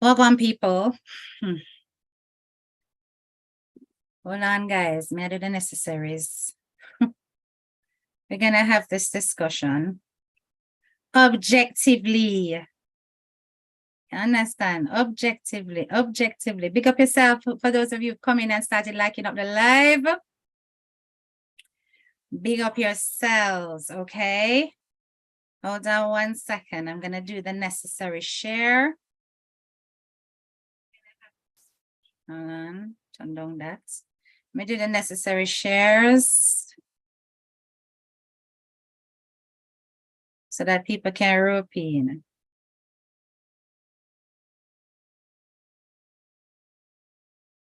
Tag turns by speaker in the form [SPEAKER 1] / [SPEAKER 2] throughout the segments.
[SPEAKER 1] Welcome, people. Hold on, guys. May I do the necessaries? We're going to have this discussion objectively. You understand? Objectively. Big up yourself for those of you coming and started liking up the live. Big up yourselves, okay? Hold on 1 second. I'm going to do the necessary share. Hold on. Turn down that. Let me do the necessary shares so that people can rope in.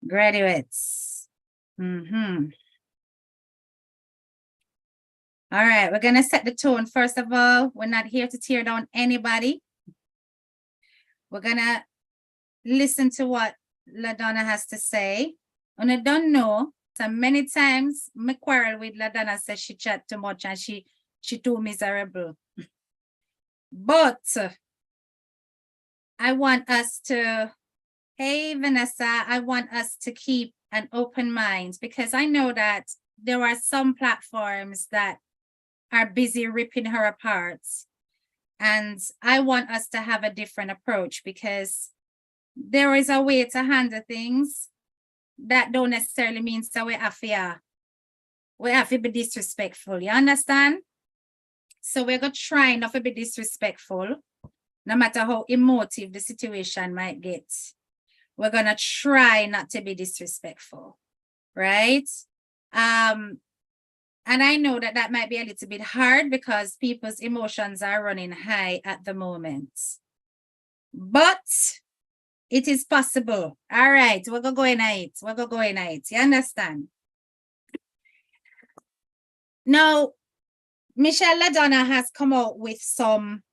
[SPEAKER 1] Graduates. All right, we're going to set the tone. First of all, we're not here to tear down anybody. We're going to listen to what Ladonna has to say. And I don't know, so many times I quarrel with Ladonna, says she chat too much and she too miserable. But I want us to, hey Vanessa, I want us to keep an open mind, because I know that there are some platforms that are busy ripping her apart. And I want us to have a different approach, because there is a way to handle things that don't necessarily mean so we have to be disrespectful. You understand? So we're going to try not to be disrespectful, no matter how emotive the situation might get. We're going to try not to be disrespectful, right? And I know that that might be a little bit hard because people's emotions are running high at the moment. But it is possible. All right, we're going to go in it. We're going to go in it. You understand? Now, Michelle Ladonna has come out with some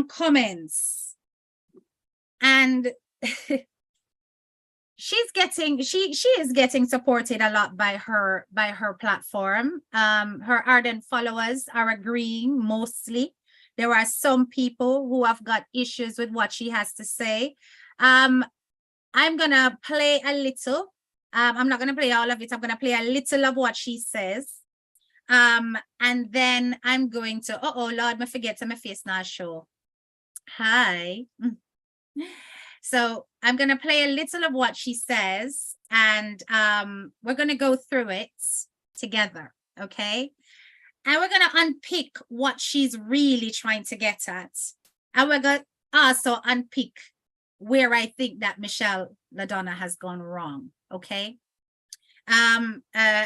[SPEAKER 1] comments, and she is getting supported a lot by her platform. Her ardent followers are agreeing mostly. There are some people who have got issues with what she has to say. I'm gonna play a little. I'm not gonna play all of it. I'm gonna play a little of what she says. And then I'm going to, oh Lord, I forget to my face now show. Hi. So I'm gonna play a little of what she says, and we're gonna go through it together, okay? And we're gonna unpick what she's really trying to get at. And we're gonna also unpick where I think that Michelle Ladonna has gone wrong, okay? I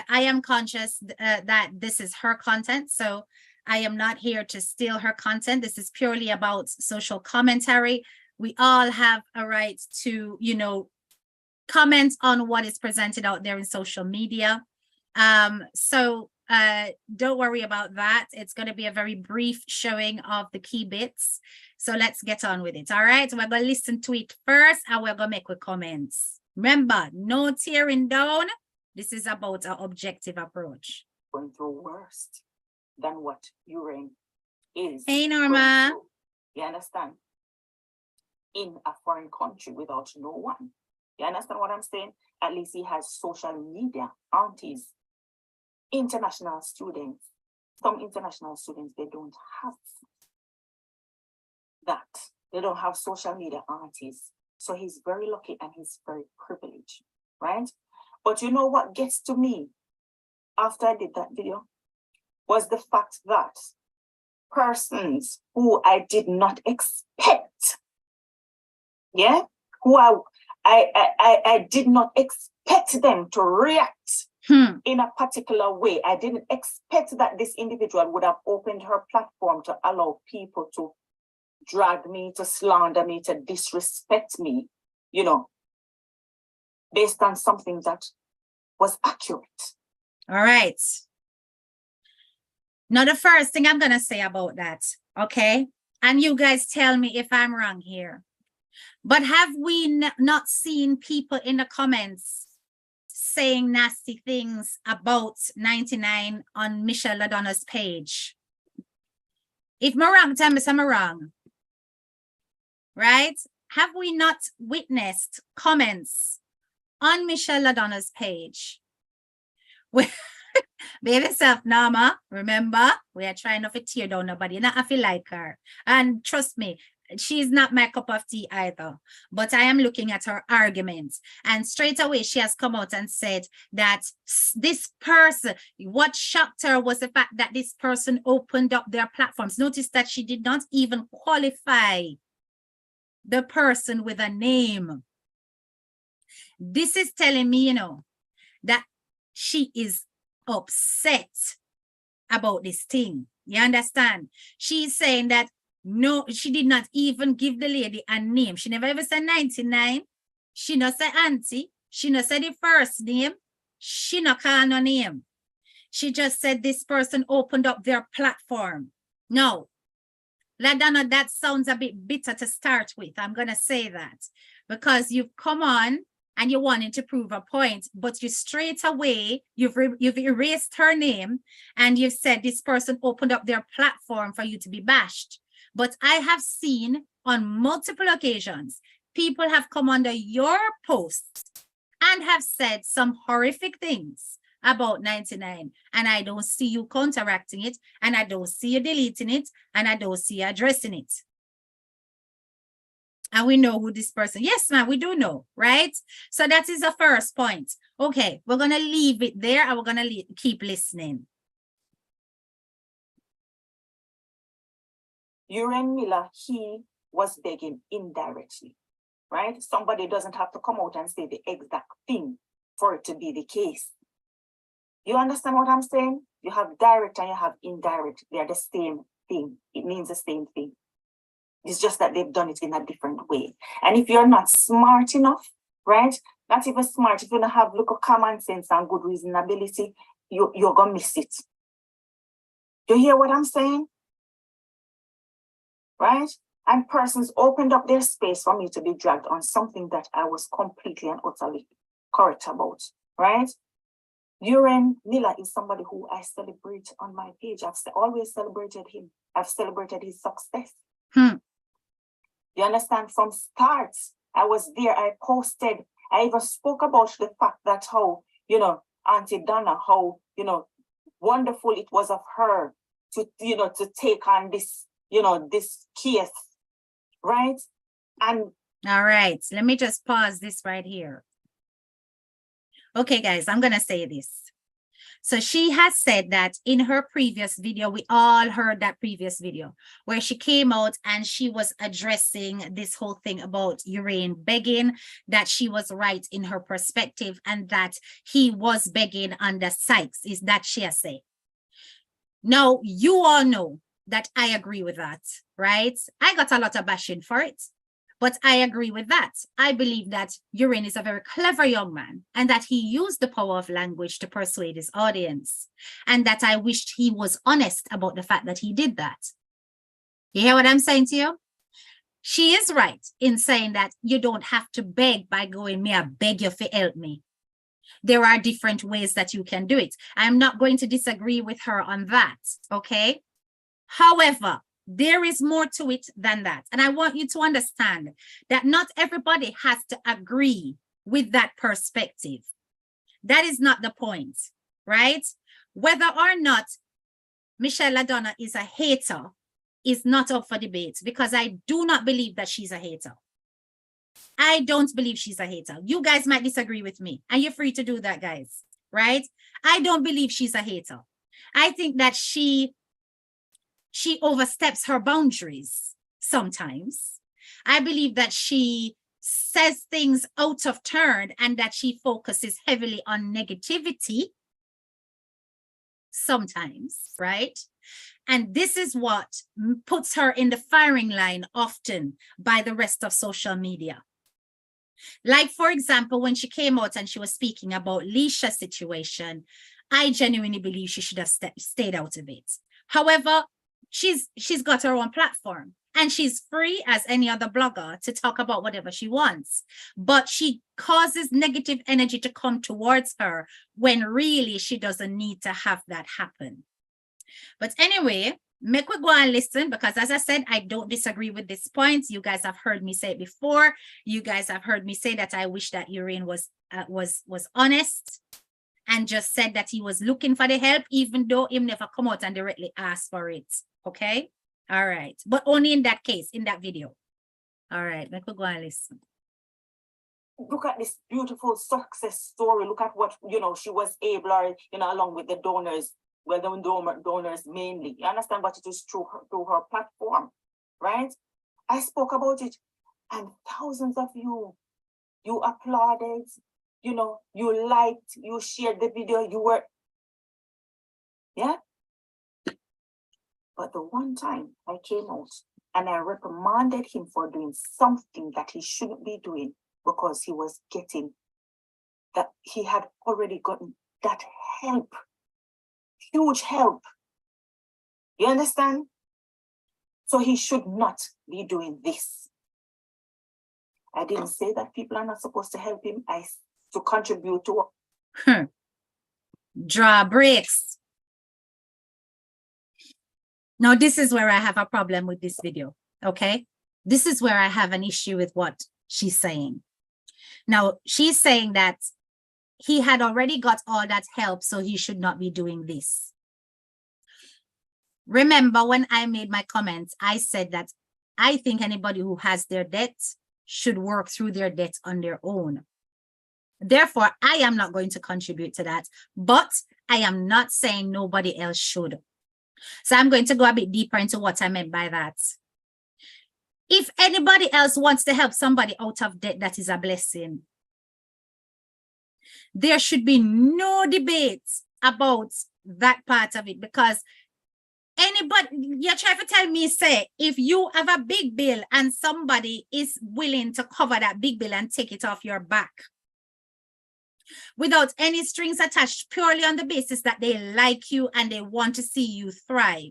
[SPEAKER 1] am conscious that this is her content, so I am not here to steal her content. This is purely about social commentary. We all have a right to, you know, comment on what is presented out there in social media. So don't worry about that. It's going to be a very brief showing of the key bits. So let's get on with it. All right. We're going to listen to it first, and we're going to make the comments. Remember, no tearing down. This is about an objective approach.
[SPEAKER 2] Going through worse than what urine is.
[SPEAKER 1] Hey, Norma.
[SPEAKER 2] You understand? In a foreign country without no one. You understand what I'm saying? At least he has social media, aunties, international students. Some international students, they don't have that. They don't have social media aunties. So he's very lucky and he's very privileged, right? But you know what gets to me after I did that video was the fact that persons who I did not expect, yeah, who I did not expect them to react in a particular way. I didn't expect that this individual would have opened her platform to allow people to drag me, to slander me, to disrespect me, you know, based on something that was accurate.
[SPEAKER 1] All right. Now, the first thing I'm going to say about that, okay? And you guys tell me if I'm wrong here. But have we not seen people in the comments saying nasty things about 99 on Michelle Ladonna's page? If I'm wrong, tell me I'm wrong. Right? have we not witnessed comments on Michelle Ladonna's page? Baby self, Nama, remember, we are trying not to tear down nobody. You not feel like her. And trust me, she's not my cup of tea either. But I am looking at her arguments. And straight away, she has come out and said that this person, what shocked her was the fact that this person opened up their platforms. Notice that she did not even qualify the person with a name. This is telling me, you know, that she is upset about this thing. You understand? She's saying that no, she did not even give the lady a name. She never ever said 99. She not say auntie. She not said the first name. She not call no name. She just said this person opened up their platform. No. Ladonna, that sounds a bit bitter to start with. I'm going to say that because you've come on and you wanted to prove a point, but you straight away, you've erased her name and you've said this person opened up their platform for you to be bashed. But I have seen on multiple occasions, people have come under your posts and have said some horrific things about 99. And I don't see you counteracting it. And I don't see you deleting it. And I don't see you addressing it. And we know who this person, yes, ma'am, we do know, right? So that is the first point. Okay, we're going to leave it there and we're going to keep listening.
[SPEAKER 2] Uren Miller, he was begging indirectly, right? Somebody doesn't have to come out and say the exact thing for it to be the case. You understand what I'm saying? You have direct and you have indirect. They are the same thing. It means the same thing. It's just that they've done it in a different way. And if you're not smart enough, right? Not even smart, if you don't have look of common sense and good reasonability, you're going to miss it. You hear what I'm saying? Right? And persons opened up their space for me to be dragged on something that I was completely and utterly correct about, right? Uren Miller is somebody who I celebrate on my page. I've always celebrated him. I've celebrated his success. You understand? From start, I was there. I posted. I even spoke about the fact that how, you know, Auntie Donna, how, you know, wonderful it was of her to, you know, to take on this, you know, this case, right? And
[SPEAKER 1] all right, let me just pause this right here. Okay, guys, I'm going to say this. So she has said that in her previous video, we all heard that previous video where she came out and she was addressing this whole thing about Uren begging, that she was right in her perspective and that he was begging under Sykes, is that she has said. Now, you all know that I agree with that, right? I got a lot of bashing for it. But I agree with that. I believe that Uren is a very clever young man and that he used the power of language to persuade his audience. And that I wished he was honest about the fact that he did that. You hear what I'm saying to you? She is right in saying that you don't have to beg by going, "Me, I beg you to help me." There are different ways that you can do it. I'm not going to disagree with her on that, okay? However, there is more to it than that. And I want you to understand that not everybody has to agree with that perspective. That is not the point, right? Whether or not Michelle Ladonna is a hater is not up for debate because I do not believe that she's a hater. I don't believe she's a hater. You guys might disagree with me and you're free to do that, guys, right? I don't believe she's a hater. I think that she oversteps her boundaries sometimes. I believe that she says things out of turn and that she focuses heavily on negativity sometimes, right? And this is what puts her in the firing line often by the rest of social media. Like, for example, when she came out and she was speaking about Leisha's situation, I genuinely believe she should have stayed out of it. However, she's got her own platform and she's free as any other blogger to talk about whatever she wants, but she causes negative energy to come towards her when really she doesn't need to have that happen. But anyway, make we go and listen, because as I said, I don't disagree with this point. You guys have heard me say it before. You guys have heard me say that I wish that Urian was honest and just said that he was looking for the help, even though him never come out and directly asked for it. Okay. All right. But only in that case, in that video. All right. Let me go and listen.
[SPEAKER 2] Look at this beautiful success story. Look at what, she was able, or, along with the donors, well, the donors mainly. You understand? But it is through her platform, right? I spoke about it, and thousands of you applauded, you liked, you shared the video, you were, yeah? But the one time I came out and I reprimanded him for doing something that he shouldn't be doing, because he was getting that, he had already gotten that help, huge help. You understand? So he should not be doing this. I didn't say that people are not supposed to help him. To contribute to
[SPEAKER 1] draw breaks. Now, this is where I have a problem with this video. Okay, this is where I have an issue with what she's saying. Now, she's saying that he had already got all that help, so he should not be doing this. Remember, when I made my comments, I said that I think anybody who has their debts should work through their debts on their own. Therefore, I am not going to contribute to that, but I am not saying nobody else should. So I'm going to go a bit deeper into what I meant by that. If anybody else wants to help somebody out of debt, that is a blessing. There should be no debate about that part of it, because anybody, you're trying to tell me, say, if you have a big bill and somebody is willing to cover that big bill and take it off your back without any strings attached, purely on the basis that they like you and they want to see you thrive,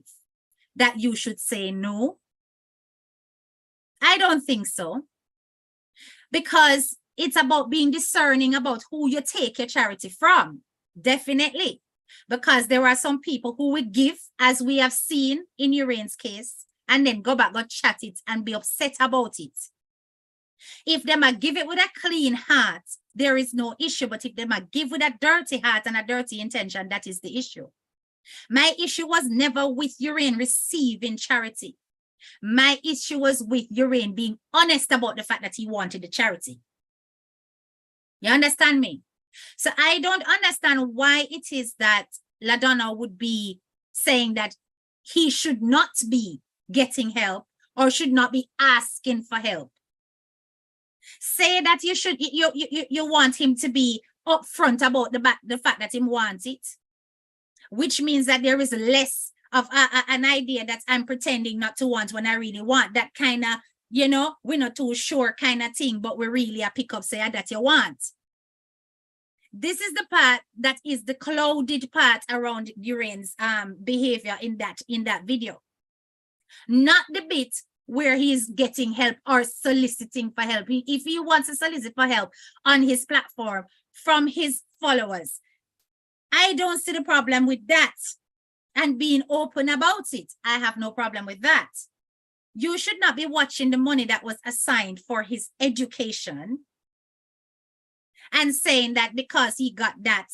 [SPEAKER 1] that you should say no? I don't think so, because it's about being discerning about who you take your charity from. Definitely. Because there are some people who would give, as we have seen in Urian's case, and then go back, go chat it and be upset about it. If they might give it with a clean heart, there is no issue. But if they might give with a dirty heart and a dirty intention, that is the issue. My issue was never with Urian receiving charity. My issue was with Urian being honest about the fact that he wanted the charity. You understand me? So I don't understand why it is that Ladonna would be saying that he should not be getting help or should not be asking for help. Say that you want him to be upfront about the fact that he wants it, which means that there is less of an idea that I'm pretending not to want when I really want, that kind of, we're not too sure kind of thing, but we really a pick up say that you want. This is the part that is the clouded part around Urian's behavior in that video, not the bit where he's getting help or soliciting for help. If he wants to solicit for help on his platform from his followers, I don't see the problem with that. And being open about it, I have no problem with that. You should not be watching the money that was assigned for his education and saying that because he got that,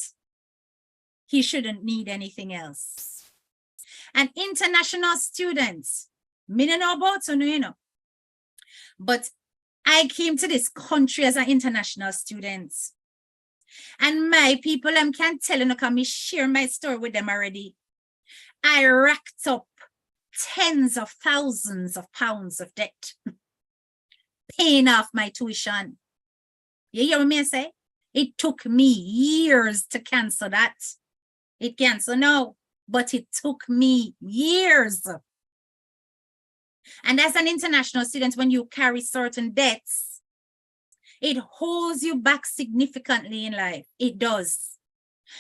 [SPEAKER 1] he shouldn't need anything else. And international students, me don't know about you, but I came to this country as an international student. And my people, I can tell you, can me share my story with them already. I racked up tens of thousands of pounds of debt, paying off my tuition. You hear me say? It took me years to cancel that. It canceled now, but it took me years. And as an international student, when you carry certain debts, it holds you back significantly in life. It does.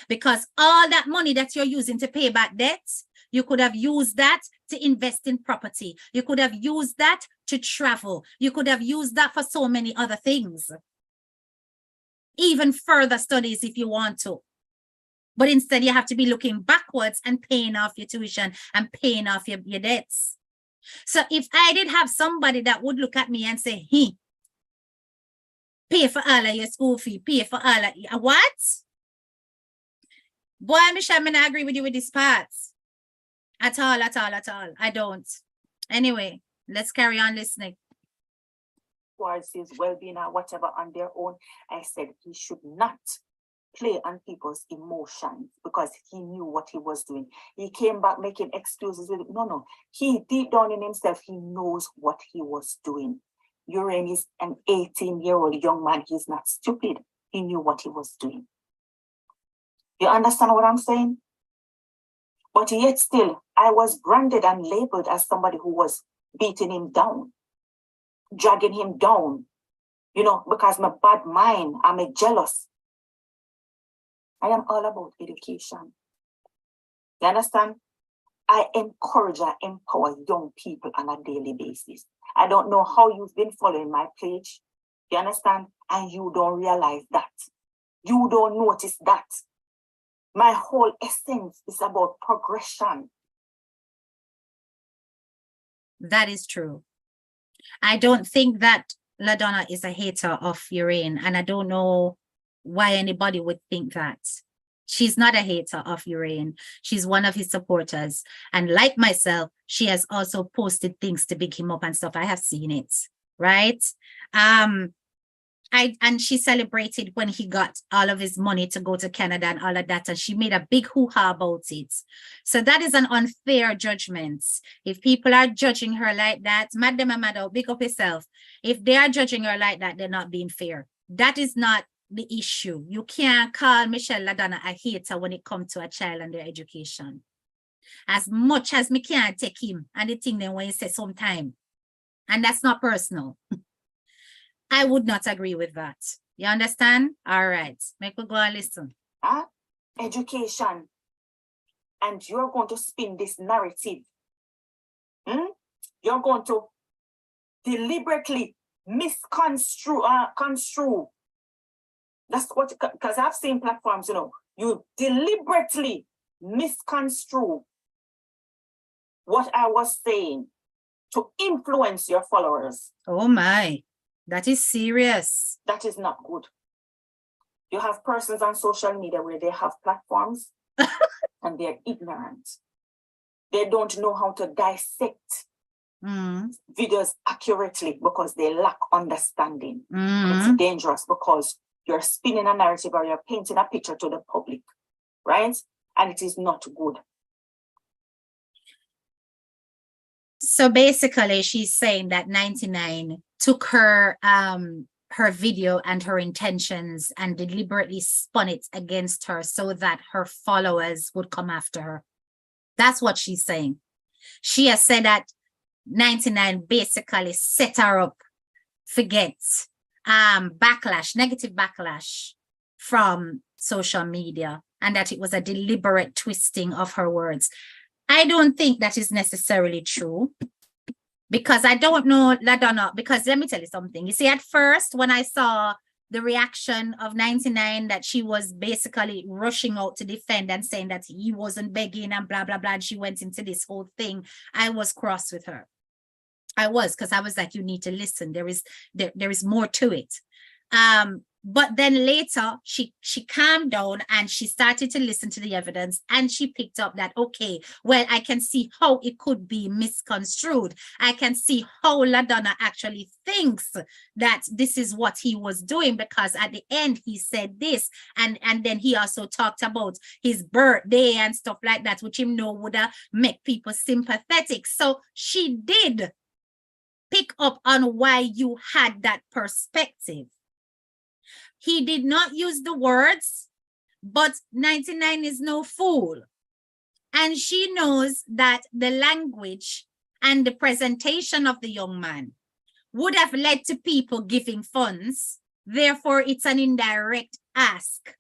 [SPEAKER 1] Because all that money that you're using to pay back debts, you could have used that to invest in property. You could have used that to travel. You could have used that for so many other things. Even further studies if you want to. But instead, you have to be looking backwards and paying off your tuition and paying off your debts. So if I did have somebody that would look at me and say, hey, pay for all of your school fee, pay for all of what? Boy, Michelle, I not agree with you with this part. At all. I don't. Anyway, let's carry on listening.
[SPEAKER 2] Towards his well-being or whatever on their own, I said he should not play on people's emotions because he knew what he was doing. He came back making excuses with it. No. He deep down in himself, he knows what he was doing. Urian is an 18-year-old young man. He's not stupid. He knew what he was doing. You understand what I'm saying? But yet still, I was branded and labeled as somebody who was beating him down, dragging him down, because my bad mind, I'm a jealous. I am all about education. You understand? I encourage and empower young people on a daily basis. I don't know how you've been following my page. You understand? And you don't realize that. You don't notice that. My whole essence is about progression.
[SPEAKER 1] That is true. I don't think that Ladonna is a hater of Urian, and I don't know why anybody would think that. She's not a hater of Urian. She's one of his supporters. And like myself, she has also posted things to big him up and stuff. I have seen it, right? And she celebrated when he got all of his money to go to Canada and all of that, and she made a big hoo-ha about it. So that is an unfair judgment. If people are judging her like that, madam and madam, big up yourself. If they are judging her like that, they're not being fair. That is not the issue. You can't call Michelle Ladonna a hater when it comes to a child and their education. As much as me can't take him and the thing then when you say sometime, and that's not personal. I would not agree with that. You understand? All right. Make we go and listen.
[SPEAKER 2] Education. And you're going to spin this narrative. You're going to deliberately misconstrue. Construe. That's what, because I've seen platforms, you deliberately misconstrue what I was saying to influence your followers.
[SPEAKER 1] Oh my. That is serious.
[SPEAKER 2] That is not good. You have persons on social media where they have platforms and they're ignorant. They don't know how to dissect videos accurately because they lack understanding. It's dangerous because you're spinning a narrative or you're painting a picture to the public, right? And it is not good.
[SPEAKER 1] So basically, she's saying that 99 took her her video and her intentions and deliberately spun it against her so that her followers would come after her. That's what she's saying. She has said that 99 basically set her up, forget backlash, negative backlash from social media, and that it was a deliberate twisting of her words. I don't think that is necessarily true, because I don't know Ladonna, because let me tell you something. You see, at first, when I saw the reaction of 99, that she was basically rushing out to defend and saying that he wasn't begging and blah, blah, blah, and she went into this whole thing, I was cross with her. I was, because I was like, you need to listen. There is more to it. But then later she calmed down and she started to listen to the evidence, and she picked up that, okay, well, I can see how it could be misconstrued. I can see how Ladonna actually thinks that this is what he was doing, because at the end he said this, and then he also talked about his birthday and stuff like that, which him know would make people sympathetic. So she did pick up on why you had that perspective. He did not use the words, but 99 is no fool. And she knows that the language and the presentation of the young man would have led to people giving funds. Therefore, it's an indirect ask.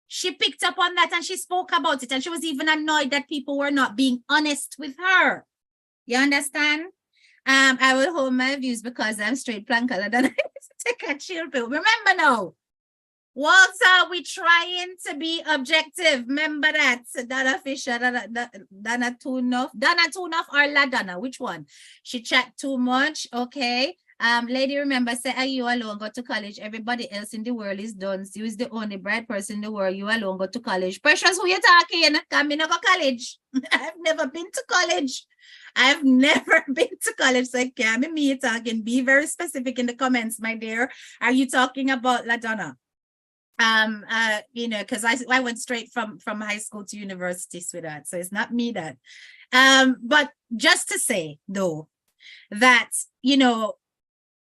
[SPEAKER 1] She picked up on that and she spoke about it. And she was even annoyed that people were not being honest with her. You understand? I will hold my views because I'm straight plank. I don't take a chill pill. Remember now, Walter, we trying to be objective. Remember that. Donna Fisher, Donna Tunoff. Donna Tunoff or Ladonna? Which one? She chat too much. Okay. Lady, remember, say, are you alone go to college? Everybody else in the world is done. You is the only bright person in the world. You alone go to college. Precious, who you talking? Come in go college. I've never been to college. I've never been to college. So can't be me talking. Be very specific in the comments, my dear. Are you talking about Ladonna? You know, because I went straight from high school to university, sweetheart. So it's not me that. But just to say though, that, you know,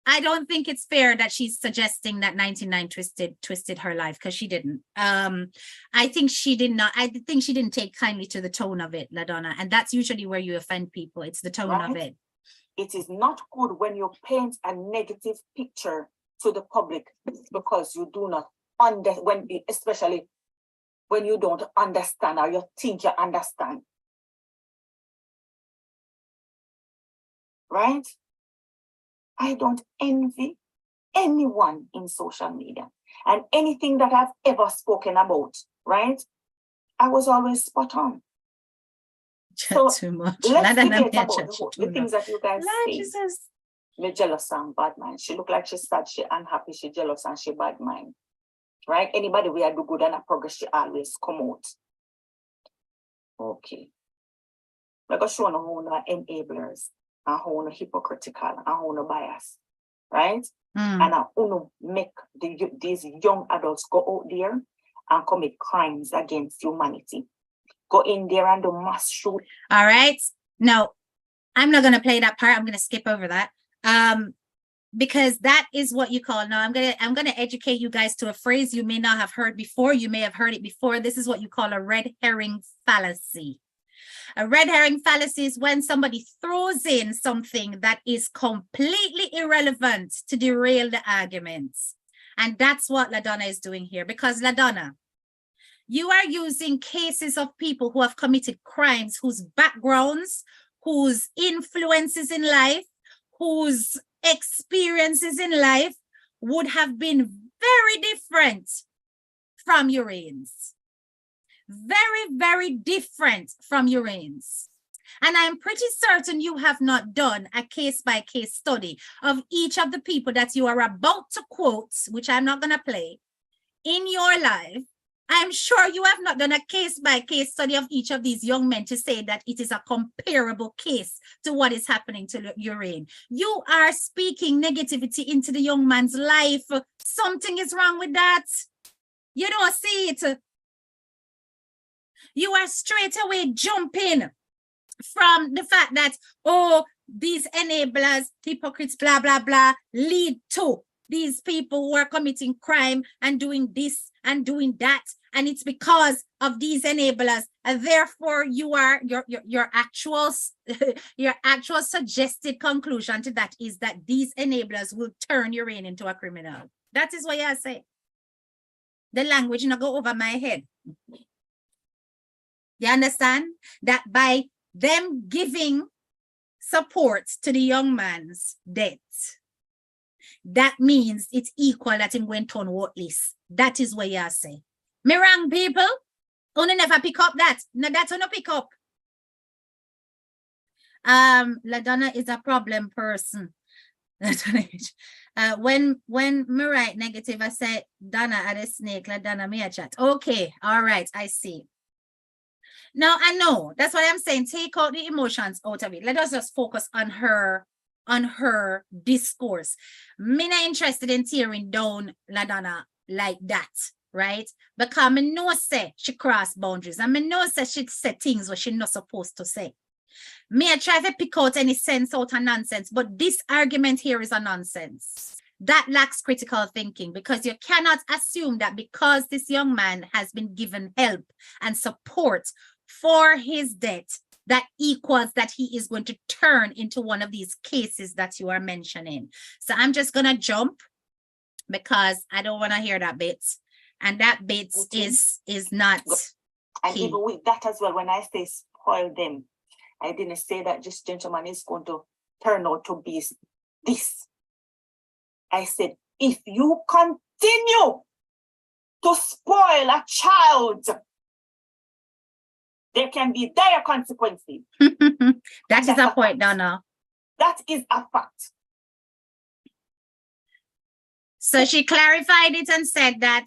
[SPEAKER 1] I don't think it's fair that she's suggesting that 99 twisted her life, because she didn't. I think she didn't take kindly to the tone of it, Ladonna. And that's usually where you offend people. It's the tone of it.
[SPEAKER 2] It is not good when you paint a negative picture to the public because you do not especially when you don't understand or you think you understand. Right? I don't envy anyone in social media, and anything that I've ever spoken about, right? I was always spot on. So
[SPEAKER 1] too much.
[SPEAKER 2] Let's debate about the things that you guys say.
[SPEAKER 1] Jesus.
[SPEAKER 2] Me jealous and bad mind. She look like she's sad, she unhappy, she jealous and she bad mind. Right? Anybody we do good and a progress, she always come out. Okay. We're going to show no enablers and how no hypocritical and how no bias. Right? And how no make these young adults go out there and commit crimes against humanity. Go in there and do mass shoot.
[SPEAKER 1] All right. No, I'm not going to play that part. I'm going to skip over that. Because that is what you call, now I'm going to educate you guys to a phrase you may not have heard before. You may have heard it before. This is what you call a red herring fallacy. A red herring fallacy is when somebody throws in something that is completely irrelevant to derail the arguments. And that's what Ladonna is doing here, because Ladonna, you are using cases of people who have committed crimes, whose backgrounds, whose influences in life, whose experiences in life would have been very different from Urane's. Very, very different from Urane's. And I'm pretty certain you have not done a case-by-case study of each of the people that you are about to quote, which I'm not going to play, in your life. I'm sure you have not done a case-by-case study of each of these young men to say that it is a comparable case to what is happening to Urane. You are speaking negativity into the young man's life. Something is wrong with that. You don't see it. You are straight away jumping from the fact that, oh, these enablers, hypocrites, blah, blah, blah, lead to these people who are committing crime and doing this and doing that. And it's because of these enablers. And therefore, your actual suggested conclusion to that is that these enablers will turn Urane into a criminal. That is what I say. The language not go over my head. You understand? That by them giving support to the young man's death, that means it's equal that him went on what list. That is what you say. Me wrong, people? Only never pick up that. No, that's not pick up. Ladonna is a problem person. When me write negative, I say Donna at a snake, Ladonna me a chat. Okay, all right, I see. Now I know that's what I'm saying. Take out the emotions out of it. Let us just focus on her discourse. Me not interested in tearing down Ladonna like that, right? Because I know say she crossed boundaries, and I know say she said things what she not supposed to say. Me I try to pick out any sense out of nonsense, but this argument here is a nonsense. That lacks critical thinking, because you cannot assume that because this young man has been given help and support for his death, that equals that he is going to turn into one of these cases that you are mentioning. So I'm just going to jump because I don't want to hear that bit. And that bit is not
[SPEAKER 2] And
[SPEAKER 1] key.
[SPEAKER 2] even with that as well, when I say spoil them, I didn't say that this gentleman is going to turn out to be this. I said, if you continue to spoil a child, there can be dire consequences.
[SPEAKER 1] That is a point, Donna.
[SPEAKER 2] That is a fact.
[SPEAKER 1] So she clarified it and said that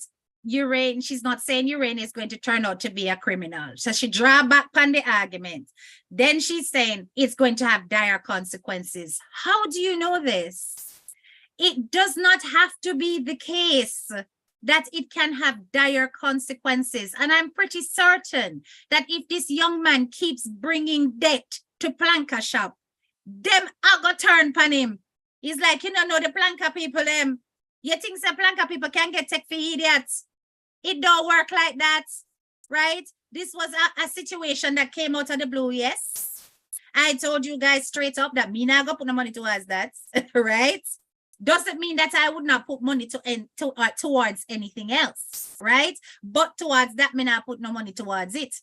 [SPEAKER 1] Urane, she's not saying Urane is going to turn out to be a criminal. So she draw back on the argument. Then she's saying it's going to have dire consequences. How do you know this? It does not have to be the case that it can have dire consequences. And I'm pretty certain that if this young man keeps bringing debt to Planka shop, them are going to turn on him. He's like, you know the Planka people, you think some Planka people can get tech for idiots? It don't work like that, right? This was a situation that came out of the blue, yes. I told you guys straight up that me not gonna put no money towards that, right? Doesn't mean that I would not put money towards anything else, right? But towards that, me not put no money towards it.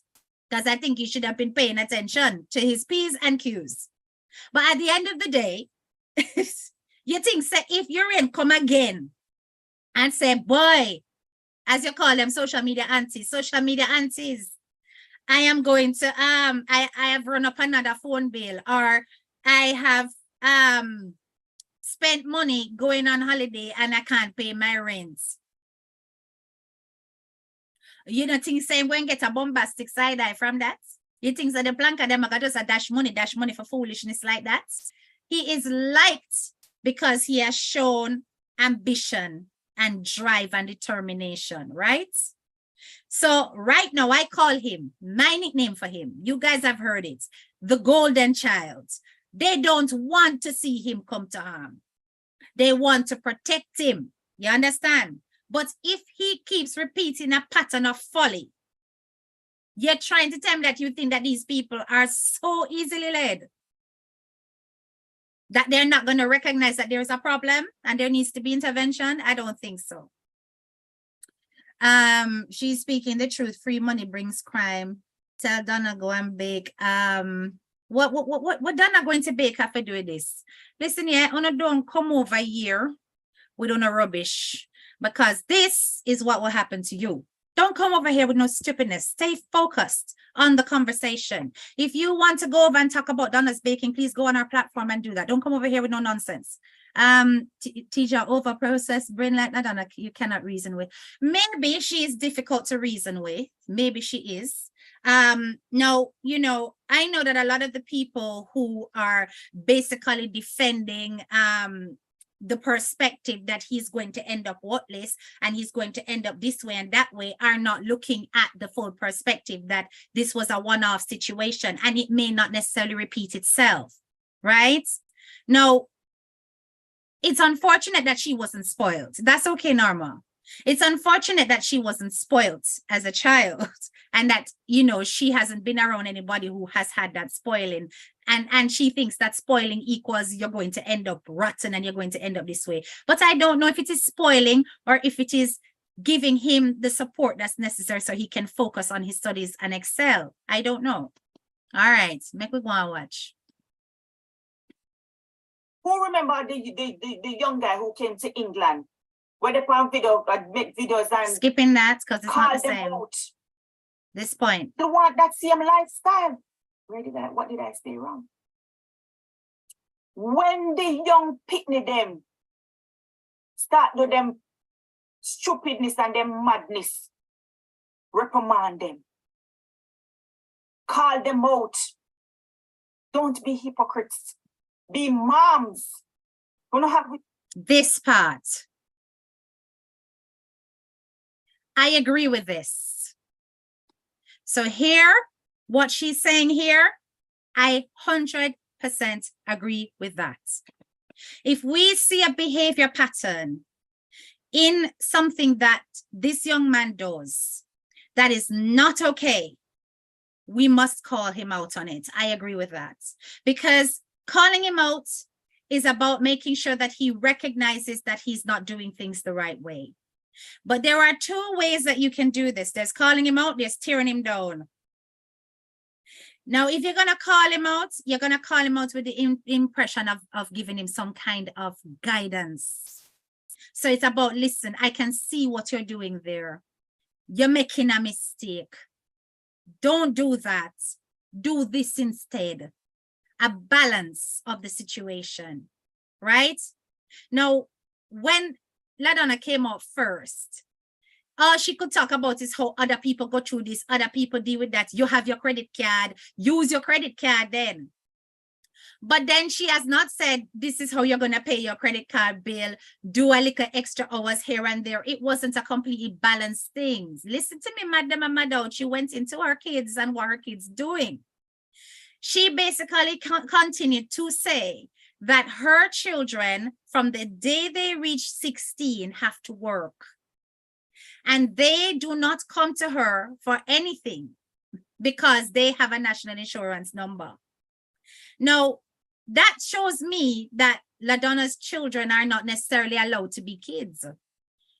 [SPEAKER 1] Because I think you should have been paying attention to his P's and Q's. But at the end of the day, you think, say, if you're in, come again and say, boy, as you call them, social media aunties, I am going to, I have run up another phone bill, or I have spent money going on holiday and I can't pay my rent. You don't think same going get a bombastic side eye from that? You think that the Planka them are just a dash money for foolishness like that? He is liked because he has shown ambition and drive and determination, right? So right now I call him, my nickname for him, you guys have heard it, the golden child. They don't want to see him come to harm. They want to protect him. You understand? But if he keeps repeating a pattern of folly, you're trying to tell me that you think that these people are so easily led that they're not going to recognize that there's a problem and there needs to be intervention? I don't think so. She's speaking the truth. Free money brings crime. Tell Donna go and bake. What Donna going to bake after doing this? Listen here, don't come over here with no rubbish, because this is what will happen to you. Don't come over here with no stupidness. Stay focused on the conversation. If you want to go over and talk about Donna's baking, please go on our platform and do that. Don't come over here with no nonsense. Teacher, over processed brain like that, Donna, you cannot reason with. Maybe she is difficult to reason with. Maybe she is. No, you know, I know that a lot of the people who are basically defending the perspective that he's going to end up worthless and he's going to end up this way and that way are not looking at the full perspective that this was a one-off situation and it may not necessarily repeat itself, right? Now, it's unfortunate that she wasn't spoiled. That's okay, Norma. It's unfortunate that she wasn't spoiled as a child and that, you know, she hasn't been around anybody who has had that spoiling. And she thinks that spoiling equals you're going to end up rotten and you're going to end up this way. But I don't know if it is spoiling or if it is giving him the support that's necessary so he can focus on his studies and excel. I don't know. All right, make we go and watch.
[SPEAKER 2] Who remember the young guy who came to England? Where they found video, make videos and
[SPEAKER 1] skipping that because it's not the same.
[SPEAKER 2] Out.
[SPEAKER 1] This point.
[SPEAKER 2] They want that same lifestyle. What did I say wrong? When the young pitney them start do them stupidness and them madness, reprimand them. Call them out. Don't be hypocrites. Be moms. We don't have
[SPEAKER 1] this part. I agree with this. So here, what she's saying here, I 100% agree with that. If we see a behavior pattern in something that this young man does that is not okay, we must call him out on it. I agree with that. Because calling him out is about making sure that he recognizes that he's not doing things the right way. But there are two ways that you can do this. There's calling him out, there's tearing him down. Now, if you're going to call him out, you're going to call him out with the impression of giving him some kind of guidance. So it's about, listen, I can see what you're doing there. you're making a mistake. Don't do that. Do this instead. A balance of the situation, right? Now, when Ladonna came out first, all she could talk about is how other people go through this, other people deal with that. You have your credit card, use your credit card then. But then she has not said, this is how you're going to pay your credit card bill, do a little extra hours here and there. It wasn't a completely balanced thing. Listen to me, Madam Amadou. She went into her kids and what her kids doing. She basically continued to say that her children, from the day they reach 16, have to work. And they do not come to her for anything because they have a national insurance number. Now, that shows me that Ladonna's children are not necessarily allowed to be kids.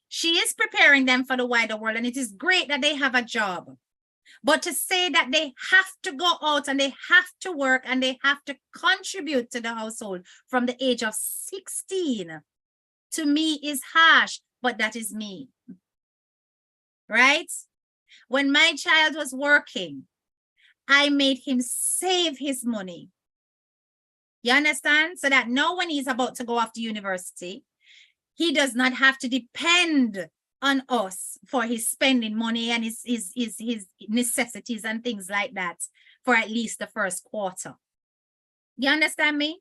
[SPEAKER 1] She is preparing them for the wider world, and it is great that they have a job. But to say that they have to go out and they have to work and they have to contribute to the household from the age of 16, to me is harsh, but that is me. Right? When my child was working, I made him save his money. You understand? So that now when he's about to go off to university, he does not have to depend on us for his spending money and his necessities and things like that for at least the first quarter. You understand me?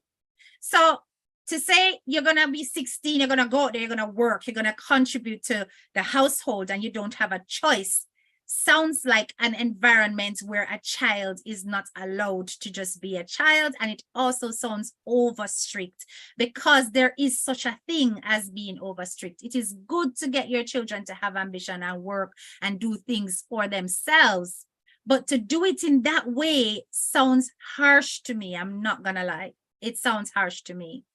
[SPEAKER 1] So to say you're going to be 16, you're going to go out there, you're going to work, you're going to contribute to the household and you don't have a choice, sounds like an environment where a child is not allowed to just be a child. And it also sounds over strict, because there is such a thing as being over strict. It is good to get your children to have ambition and work and do things for themselves. But to do it in that way sounds harsh to me. I'm not gonna lie. It sounds harsh to me.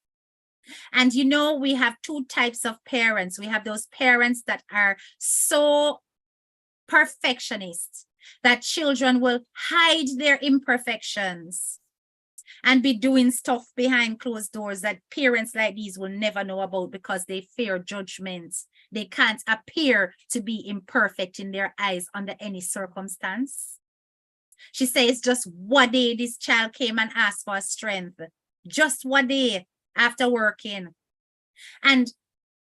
[SPEAKER 1] And you know, we have two types of parents. We have those parents that are so perfectionists that children will hide their imperfections and be doing stuff behind closed doors that parents like these will never know about because they fear judgment. They can't appear to be imperfect in their eyes under any circumstance. She says just one day this child came and asked for strength. Just one day after working. And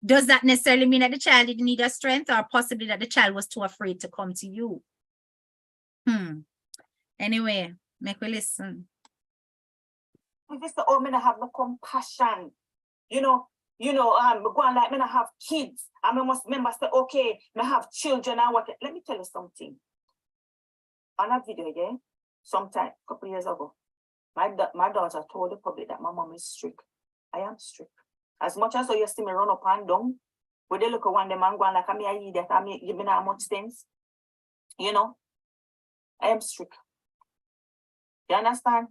[SPEAKER 1] does that necessarily mean that the child didn't need a strength, or possibly that the child was too afraid to come to you? Anyway, make we listen.
[SPEAKER 2] If it's the old men have no compassion, go on like me have kids, and I must remember say, okay, me have children and what. Let me tell you something. On a video, yeah, sometime a couple years ago, my daughter told the public that my mom is strict. I am strict. As much as you see me run up and down, when they look at one them and go on like I eat that, give me not much things. I am strict. You understand?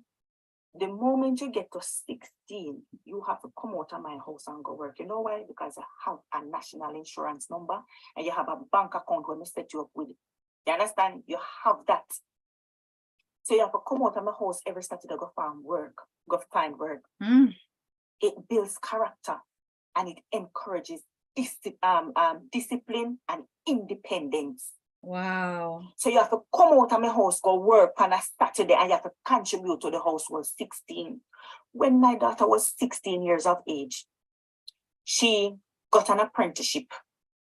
[SPEAKER 2] The moment you get to 16, you have to come out of my house and go work. You know why? Because I have a national insurance number and you have a bank account when I set you up with it. You understand? You have that. So you have to come out of my house every Saturday, go find work. It builds character and it encourages discipline and independence.
[SPEAKER 1] Wow.
[SPEAKER 2] So you have to come out of my house, go work on a Saturday, and you have to contribute to the household 16. When my daughter was 16 years of age, she got an apprenticeship.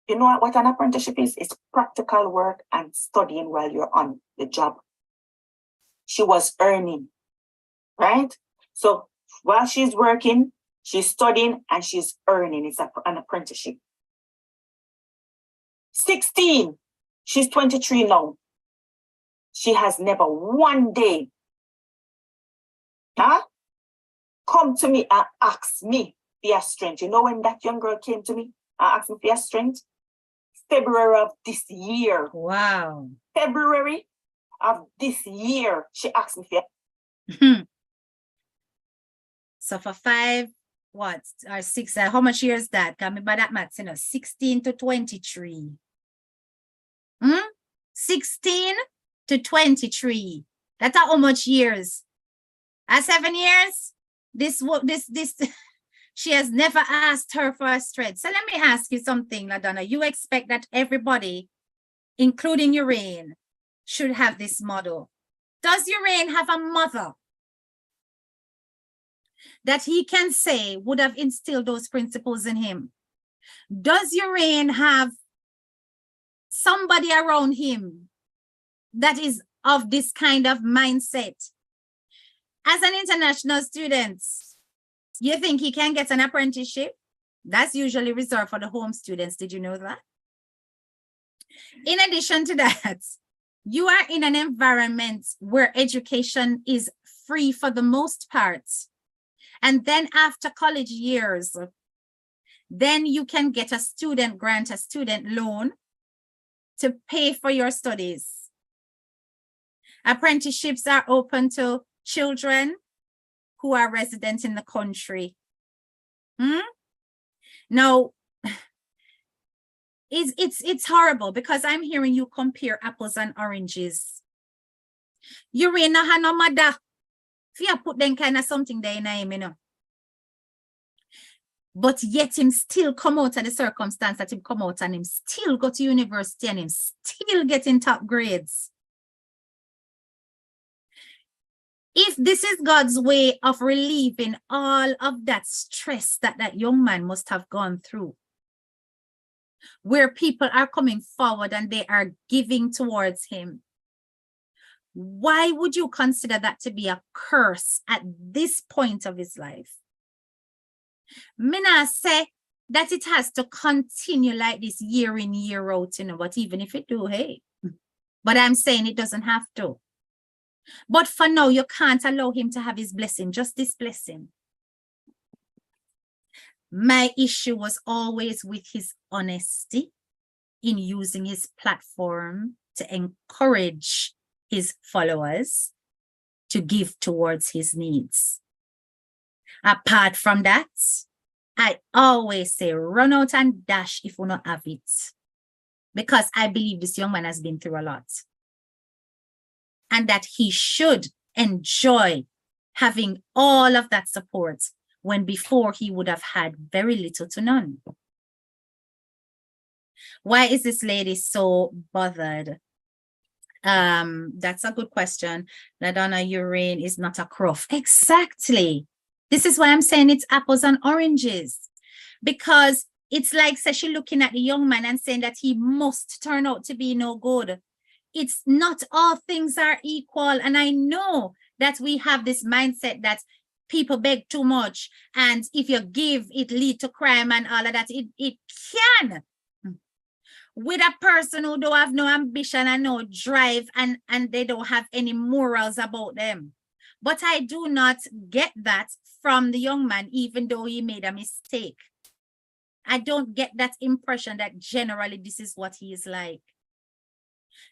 [SPEAKER 2] You know what an apprenticeship is? It's practical work and studying while you're on the job. She was earning, right? So while she's working, she's studying and she's earning. It's an apprenticeship. 16. She's 23 now. She has never one day come to me and ask me for your strength. You know when that young girl came to me and asked me for your strength? February of this year.
[SPEAKER 1] Wow.
[SPEAKER 2] February of this year, she asked me for your.
[SPEAKER 1] So for 5, or 6, how much years is that? Can me by that maths, 16 to 23. 16 to 23. That's how much years? 7 years? This she has never asked her for a strength. So let me ask you something, Ladonna. You expect that everybody including Urain, should have this model. Does Urain have a mother that he can say would have instilled those principles in him? Does Urain have somebody around him that is of this kind of mindset? As an international student, you think he can get an apprenticeship? That's usually reserved for the home students. Did you know that? In addition to that, you are in an environment where education is free for the most part. And then after college years, then you can get a student grant, a student loan to pay for your studies. Apprenticeships are open to children who are resident in the country. Now, it's horrible because I'm hearing you compare apples and oranges. You really not have no mother. If you put them kind of something there in him, you know. But yet him still come out of the circumstance that him come out and him still go to university and him still getting top grades. If this is God's way of relieving all of that stress that that young man must have gone through, where people are coming forward and they are giving towards him, why would you consider that to be a curse at this point of his life? Mina say that it has to continue like this year in, year out, you know, but even if it do, hey, but I'm saying it doesn't have to. But for now, you can't allow him to have his blessing, just this blessing. My issue was always with his honesty in using his platform to encourage his followers to give towards his needs. Apart from that, I always say run out and dash if you don't have it. Because I believe this young man has been through a lot. And that he should enjoy having all of that support when before he would have had very little to none. Why is this lady so bothered? That's a good question. Ladonna, Urain is not a crow. Exactly. This is why I'm saying it's apples and oranges. Because it's like, say, she looking at the young man and saying that he must turn out to be no good. It's not all things are equal. And I know that we have this mindset that people beg too much. And if you give, it lead to crime and all of that. It can. With a person who don't have no ambition and no drive and they don't have any morals about them. But I do not get that from the young man, even though he made a mistake. I don't get that impression that generally this is what he is like.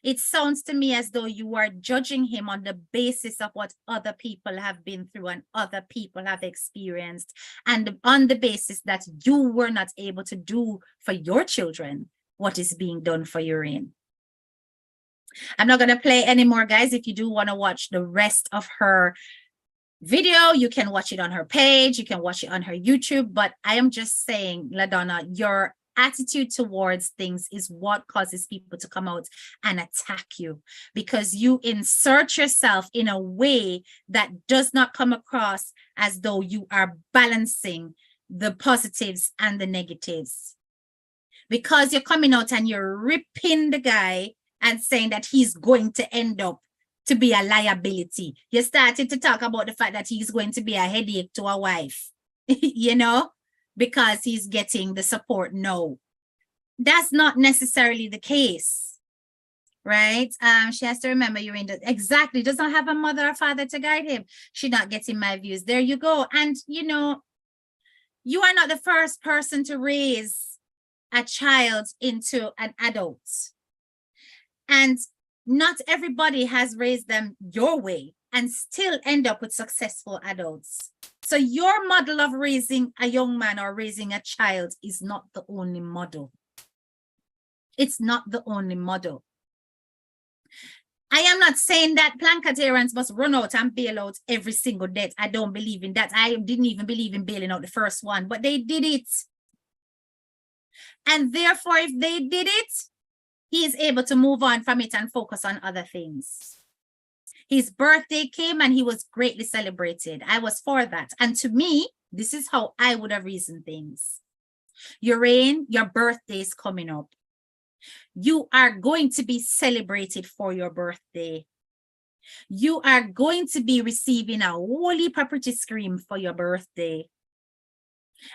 [SPEAKER 1] It sounds to me as though you are judging him on the basis of what other people have been through and other people have experienced, and on the basis that you were not able to do for your children what is being done for Urain. I'm not going to play anymore, guys. If you do want to watch the rest of her video, you can watch it on her page, you can watch it on her YouTube, but I am just saying, Ladonna, your attitude towards things is what causes people to come out and attack you, because you insert yourself in a way that does not come across as though you are balancing the positives and the negatives. Because you're coming out and you're ripping the guy and saying that he's going to end up to be a liability. You started to talk about the fact that he's going to be a headache to a wife, you know, because he's getting the support. No, that's not necessarily the case, right? She has to remember you're in the, exactly, does not have a mother or father to guide him. She's not getting my views. There you go. And, you know, you are not the first person to raise a child into an adult. And not everybody has raised them your way and still end up with successful adults. So your model of raising a young man or raising a child is not the only model. It's not the only model. I am not saying that Plancatarians must run out and bail out every single debt. I don't believe in that. I didn't even believe in bailing out the first one, but they did it. And therefore, if they did it, he is able to move on from it and focus on other things. His birthday came and he was greatly celebrated. I was for that. And to me, this is how I would have reasoned things. Urain, your birthday is coming up. You are going to be celebrated for your birthday. You are going to be receiving a whole heap of pretty scream for your birthday.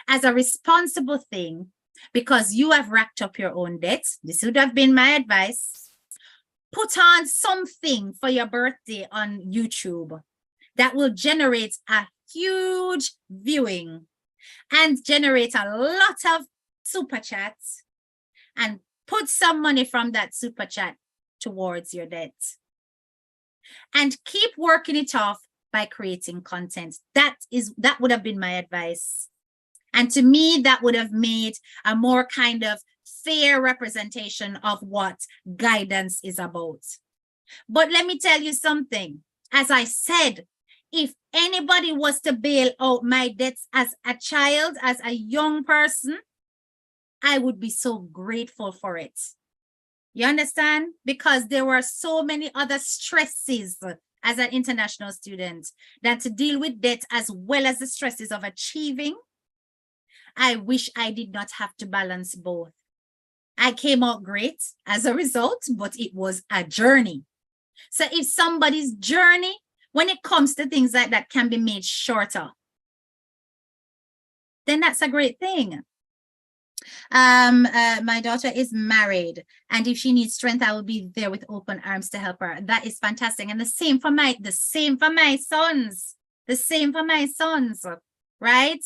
[SPEAKER 1] As a responsible thing, because you have racked up your own debts, this would have been my advice. Put on something for your birthday on YouTube that will generate a huge viewing and generate a lot of super chats, and put some money from that super chat towards your debt. And keep working it off by creating content. That would have been my advice. And to me, that would have made a more kind of fair representation of what guidance is about. But let me tell you something. As I said, if anybody was to bail out my debts as a child, as a young person, I would be so grateful for it. You understand? Because there were so many other stresses as an international student that to deal with debt as well as the stresses of achieving, I wish I did not have to balance both. I came out great as a result, but it was a journey. So if somebody's journey, when it comes to things like that, can be made shorter, then that's a great thing. My daughter is married, and if she needs strength, I will be there with open arms to help her. That is fantastic. And the same for my sons, right?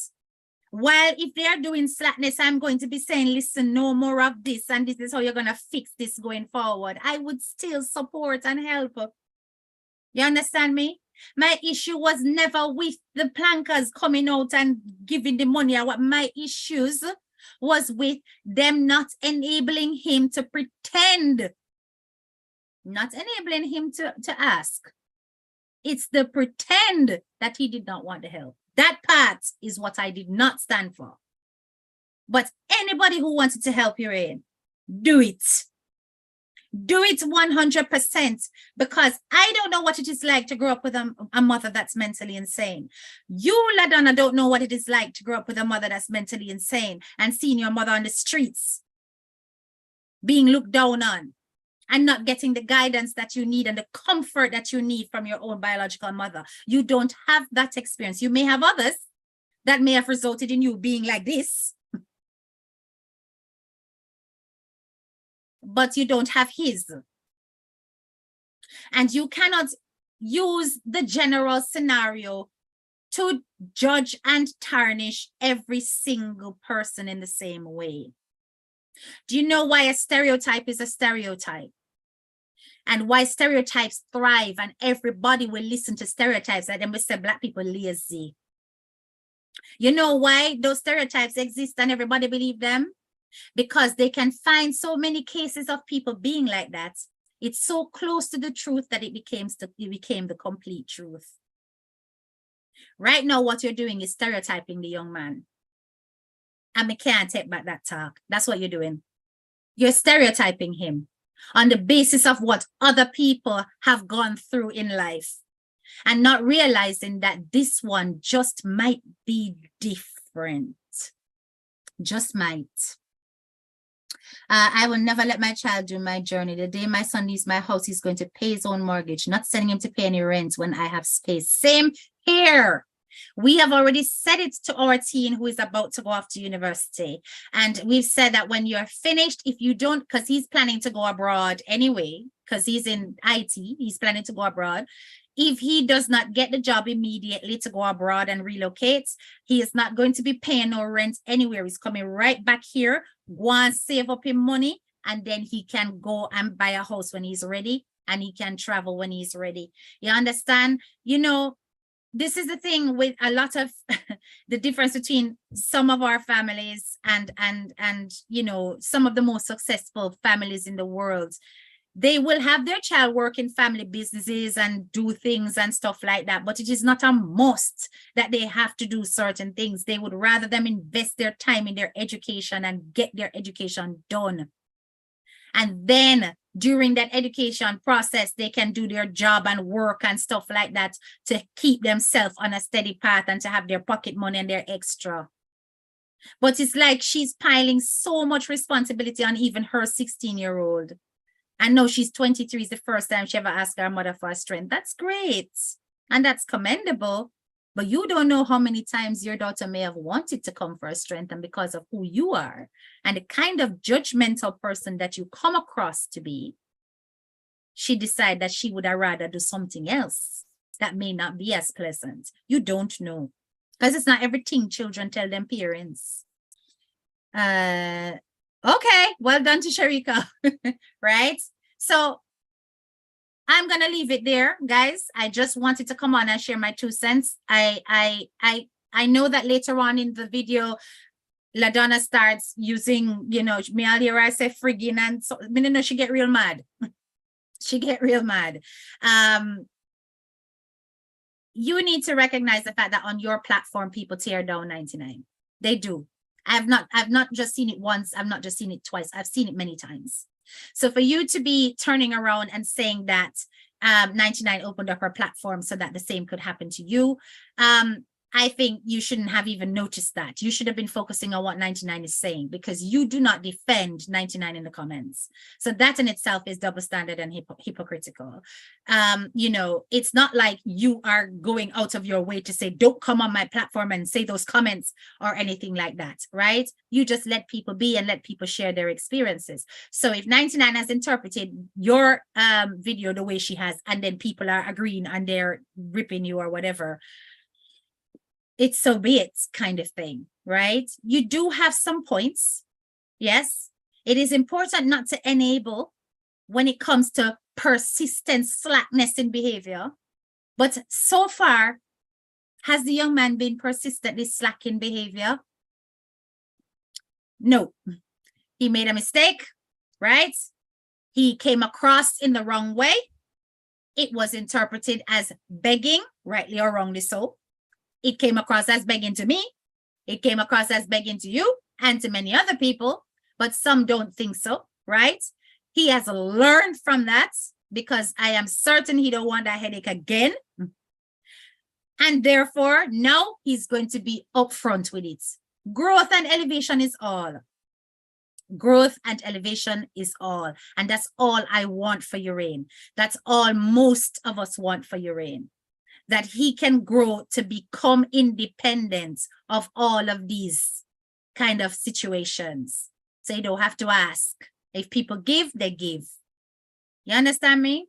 [SPEAKER 1] While if they are doing slackness, I'm going to be saying, listen, no more of this, and this is how you're going to fix this going forward. I would still support and help. You understand me? My issue was never with the plankers coming out and giving the money. What my issues was with them not enabling him to pretend, not enabling him to ask. It's the pretend that he did not want the help. That part is what I did not stand for. But anybody who wanted to help Urain, do it. Do it 100%, because I don't know what it is like to grow up with a mother that's mentally insane. You, Ladonna, don't know what it is like to grow up with a mother that's mentally insane and seeing your mother on the streets, being looked down on and not getting the guidance that you need and the comfort that you need from your own biological mother. You don't have that experience. You may have others that may have resulted in you being like this, but you don't have his. And you cannot use the general scenario to judge and tarnish every single person in the same way. Do you know why a stereotype is a stereotype? And why stereotypes thrive and everybody will listen to stereotypes, and then we say black people lazy. You know why those stereotypes exist and everybody believe them? Because they can find so many cases of people being like that. It's so close to the truth that it became the complete truth. Right now, what you're doing is stereotyping the young man. And I can't take back that talk. That's what you're doing. You're stereotyping him on the basis of what other people have gone through in life, and not realizing that this one just might be different. Just might. I will never let my child do my journey. The day my son leaves my house, he's going to pay his own mortgage, not sending him to pay any rent when I have space. Same here. We have already said it to our teen who is about to go off to university. And we've said that when you're finished, if you don't, because he's planning to go abroad anyway, because he's in IT, he's planning to go abroad. If he does not get the job immediately to go abroad and relocate, he is not going to be paying no rent anywhere. He's coming right back here, go and save up his money, and then he can go and buy a house when he's ready, and he can travel when he's ready. You understand? You know, this is the thing with a lot of the difference between some of our families and you know, some of the most successful families in the world. They will have their child work in family businesses and do things and stuff like that, but it is not a must that they have to do certain things. They would rather them invest their time in their education and get their education done. And then during that education process, they can do their job and work and stuff like that to keep themselves on a steady path and to have their pocket money and their extra. But it's like she's piling so much responsibility on even her 16-year-old. And now she's 23 is the first time she ever asked her mother for a strength. That's great. And that's commendable. But you don't know how many times your daughter may have wanted to come for a strength, and because of who you are and the kind of judgmental person that you come across to be, she decided that she would rather do something else that may not be as pleasant. You don't know, because it's not everything children tell them parents. Okay, well done to Sharika, right? So I'm gonna leave it there, guys. I just wanted to come on and share my 2 cents. I know that later on in the video, Ladonna starts using, you know, me all hear I say friggin', and so I know she get real mad. She get real mad. You need to recognize the fact that on your platform, people tear down 99. They do. I've not just seen it once. I've not just seen it twice. I've seen it many times. So for you to be turning around and saying that 99 opened up her platform so that the same could happen to you, I think you shouldn't have even noticed that. You should have been focusing on what 99 is saying, because you do not defend 99 in the comments. So that in itself is double standard and hypocritical. You know, it's not like you are going out of your way to say, don't come on my platform and say those comments or anything like that, right? You just let people be and let people share their experiences. So if 99 has interpreted your video the way she has, and then people are agreeing and they're ripping you or whatever, it's so be it kind of thing, right? You do have some points. Yes, it is important not to enable when it comes to persistent slackness in behavior. But so far, has the young man been persistently slack in behavior? No. He made a mistake, right? He came across in the wrong way. It was interpreted as begging, rightly or wrongly so. It came across as begging to me. It came across as begging to you and to many other people, but some don't think so, right? He has learned from that, because I am certain he don't want that headache again. And therefore, now he's going to be upfront with it. Growth and elevation is all. Growth and elevation is all. And that's all I want for Urain. That's all most of us want for Urain. That he can grow to become independent of all of these kind of situations. So you don't have to ask. If people give, they give. You understand me?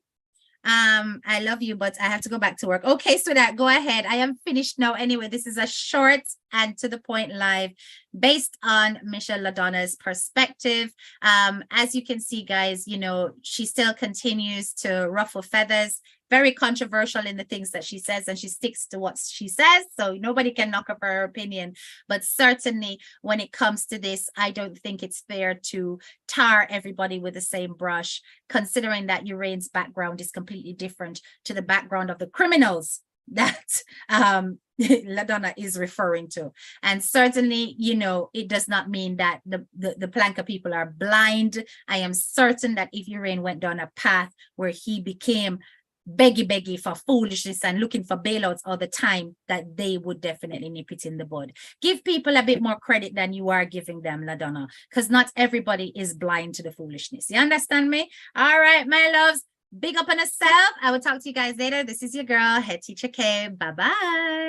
[SPEAKER 1] I love you, but I have to go back to work. Okay, so that go ahead. I am finished now. Anyway, this is a short and to the point live based on Michelle Ladonna's perspective. As you can see, guys, you know, she still continues to ruffle feathers. Very controversial in the things that she says, and she sticks to what she says, so nobody can knock up her opinion. But certainly when it comes to this, I don't think it's fair to tar everybody with the same brush, considering that Urain's background is completely different to the background of the criminals that Ladonna is referring to. And certainly, you know, it does not mean that the Planka people are blind. I am certain that if Urain went down a path where he became beggy for foolishness and looking for bailouts all the time, that they would definitely nip it in the bud. Give people a bit more credit than you are giving them, Ladonna, because not everybody is blind to the foolishness. You understand me? All right, my loves, big up on yourself. I will talk to you guys later. This is your girl, Head Teacher K. Bye-bye.